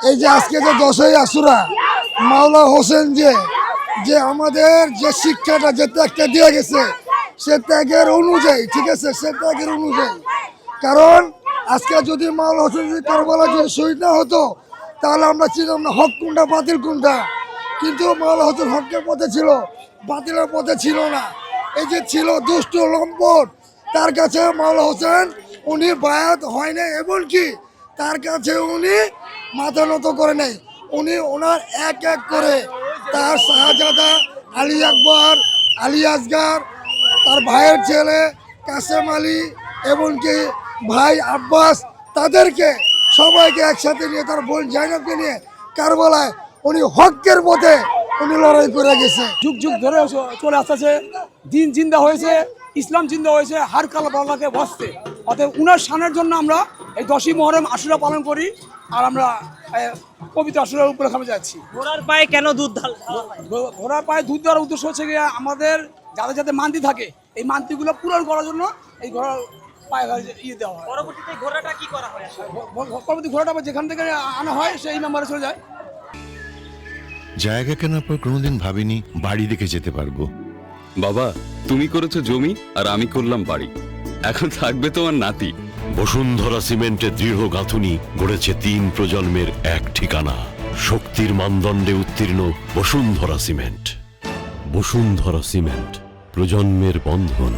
এই যে আজকে যে 10ই আশুরা মাওলা হোসেন যে যে আমাদের যে শিক্ষাটা যে ত্যাগটা দিয়ে গেছে, সে ত্যাগের অনুযায়ী, ঠিক আছে, সে ত্যাগের অনুযায়ী। কারণ আজকে যদি মাওলা হোসেন যদি কারবালা যদি শহীদ না হতো, তাহলে আমরা চিনতাম না হক কোনটা বাতিল কোনটা। কিন্তু মাওলা হোসেন হকের পথে ছিল, বাতিলের পথে ছিল না। এই যে ছিল দুষ্ট লম্পট, তার কাছে মাওলা হোসেন উনি বায়াত হয় নাই, এমনকি তার কাছে উনি মাথা নত করে নেই। উনি ওনার এক এক করে তার শাহজাদা, আলী আকবর, আলী আসগার, তার ভাইয়ের ছেলে কাসেম আলী, এমনকি ভাই আব্বাস, তাদেরকে সবাইকে একসাথে নিয়ে তার বোন জাইনাবকে নিয়ে কারবালায় উনি হকের পথে উনি লড়াই করে গেছে। যুগ যুগ ধরে চলে আসতেছে, দিন জিন্দা হয়েছে, ইসলাম জিন্দা হয়েছে, হার কালাবাল্লাকে বসতে। অতএব উনার শানের জন্য আমরা এই 10ই মুহররম আশুরা পালন করি। আর আমরা পবিত্র আশুরার উপরে খামে যাচ্ছি। ঘোড়ার পায়ে কেন দুধ ঢাল? ঘোড়ার পায়ে দুধ দেওয়ার উদ্দেশ্য হচ্ছে গিয়ে আমাদের যাদের যাতে মান্তি থাকে, এই মান্তিগুলো পূরণ করার জন্য এই ঘোড়ার পায়ে ইয়ে দেওয়া হয়। পরবর্তীতে ঘোড়াটা কি করা হয়? পরবর্তী ঘোড়াটা যেখান থেকে আনা হয় সেই নাম্বারে চলে যায়। জায়গা কেনার পর কোনোদিন ভাবিনি বাড়ি দেখে যেতে পারবো। বাবা, তুমি করেছো জমি আর আমি করলাম বাড়ি। এখন থাকবে তোমার নাতি। বসুন্ধরা সিমেন্টের দৃঢ় গাঁথুনি গড়েছে 3 প্রজন্মের এক ঠিকানা। শক্তির মানদণ্ডে উত্তীর্ণ বসুন্ধরা সিমেন্ট। বসুন্ধরা সিমেন্ট, প্রজন্মের বন্ধন।